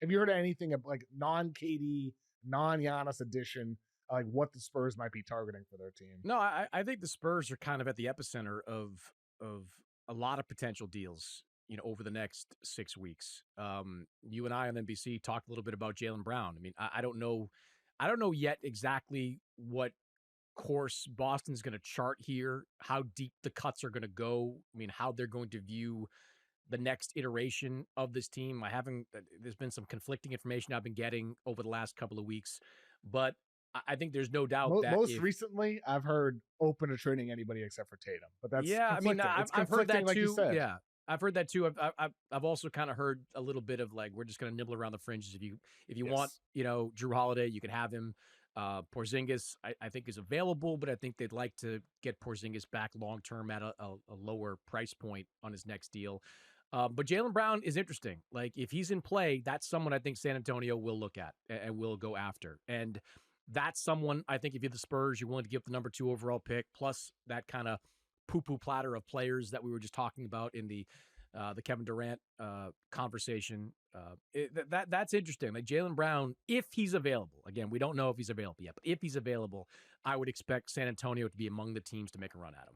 Have you heard of anything of like non-KD, non-Giannis addition, like what the Spurs might be targeting for their team? No, I think the Spurs are kind of at the epicenter of a lot of potential deals, over the next 6 weeks. You and I on NBC talked a little bit about Jaylen Brown. I mean, I don't know yet exactly what course Boston's going to chart here, how deep the cuts are going to go. I mean, how they're going to view the next iteration of this team. There's been some conflicting information I've been getting over the last couple of weeks, but I think there's no doubt that most recently I've heard open to trading anybody except for Tatum, but that's I've heard that like too. You said. Yeah, I've heard that too. I've also kind of heard a little bit of like we're just going to nibble around the fringes. If you want, Drew Holiday, you can have him. Porzingis, I think is available, but I think they'd like to get Porzingis back long term at a lower price point on his next deal. But Jaylen Brown is interesting. Like if he's in play, that's someone I think San Antonio will look at and will go after. And that's someone I think if you're the Spurs, you're willing to give the number 2 overall pick, plus that kind of poo-poo platter of players that we were just talking about in the Kevin Durant conversation. That's interesting. Like Jaylen Brown, if he's available, again, we don't know if he's available yet, but if he's available, I would expect San Antonio to be among the teams to make a run at him.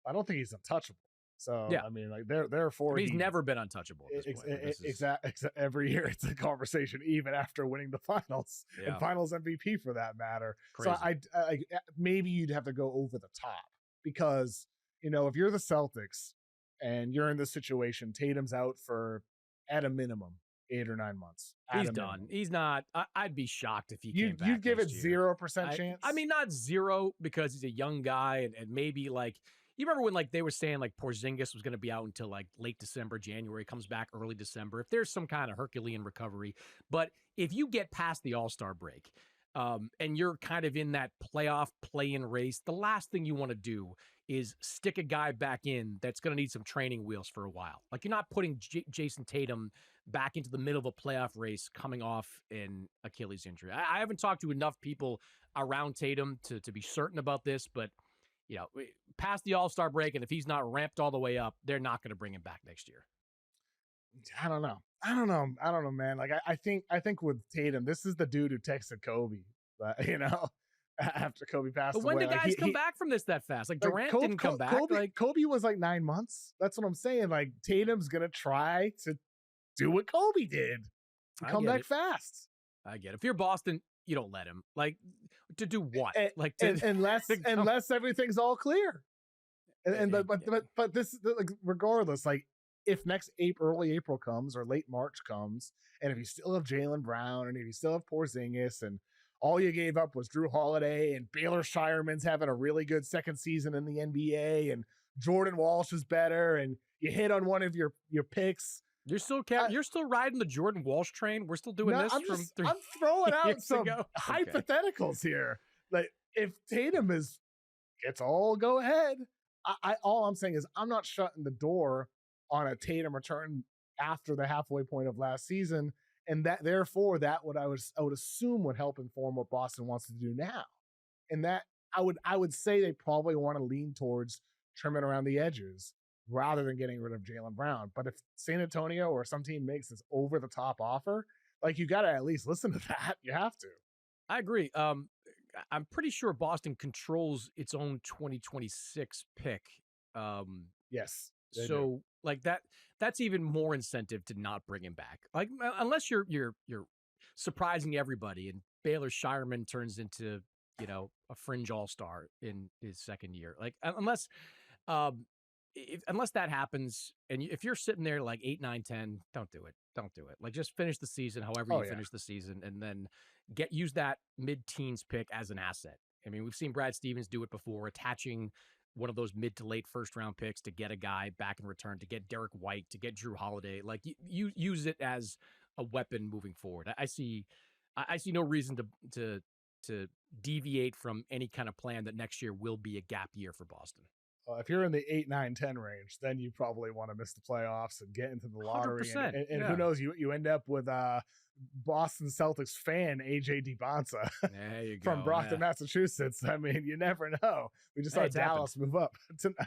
I don't think he's untouchable. So, yeah. I mean, like they're for he's never been untouchable at this point. Exactly. Every year it's a conversation, even after winning the finals and finals MVP for that matter. Crazy. So I maybe you'd have to go over the top because, if you're the Celtics and you're in this situation, Tatum's out for at a minimum 8 or 9 months. He's done. He's not. I'd be shocked if he came back. You'd give it 0% chance? I mean, not 0 because he's a young guy and maybe like, you remember when like they were saying like Porzingis was going to be out until like late December, January, comes back early December. If there's some kind of Herculean recovery, but if you get past the All-Star break and you're kind of in that playoff play-in race, the last thing you want to do is stick a guy back in that's going to need some training wheels for a while. Like you're not putting Jayson Tatum back into the middle of a playoff race coming off an Achilles injury. I haven't talked to enough people around Tatum to be certain about this, but past the All-Star break, and if he's not ramped all the way up, they're not going to bring him back next year. I don't know, man. Like I think with Tatum, this is the dude who texted Kobe, after Kobe passed away. But when do guys come back from this that fast? Like Durant didn't come back. Kobe was like 9 months. That's what I'm saying. Like Tatum's gonna try to do what Kobe did, come back fast. I get it. If you're Boston, you don't let him. Like to do what? Unless everything's all clear. But this, like, regardless, like if early April comes or late March comes, and if you still have Jaylen Brown and if you still have Porzingis and all you gave up was Drew Holiday and Baylor Shireman's having a really good second season in the NBA and Jordan Walsh is better and you hit on one of your picks. You're still riding the Jordan Walsh train. We're still doing this. I'm throwing out some hypotheticals here. Like if Tatum gets all go ahead, all I'm saying is I'm not shutting the door on a Tatum return after the halfway point of last season, and that therefore that I would assume would help inform what Boston wants to do now, and that I would say they probably want to lean towards trimming around the edges rather than getting rid of Jaylen Brown. But if San Antonio or some team makes this over the top offer, like you got to at least listen to that. You have to. I agree. I'm pretty sure Boston controls its own 2026 pick. Yes. So like that's even more incentive to not bring him back. Like unless you're surprising everybody and Baylor Shireman turns into, a fringe all-star in his second year. Like unless that happens, and if you're sitting there like 8, 9, 10, don't do it. Don't do it. Like just finish the season however you finish the season, and then use that mid-teens pick as an asset. I mean, we've seen Brad Stevens do it before, attaching one of those mid to late first-round picks to get a guy back in return, to get Derek White, to get Drew Holiday. Like you use it as a weapon moving forward. I see no reason to deviate from any kind of plan that next year will be a gap year for Boston. If you're in the 8, 9, 10 range, then you probably want to miss the playoffs and get into the lottery. And who knows, you end up with Boston Celtics fan AJ DiBonsa from Brockton, Massachusetts. I mean, you never know. We just saw Dallas move up.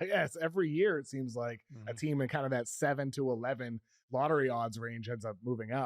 Yes, every year it seems like a team in kind of that 7 to 11 lottery odds range ends up moving up.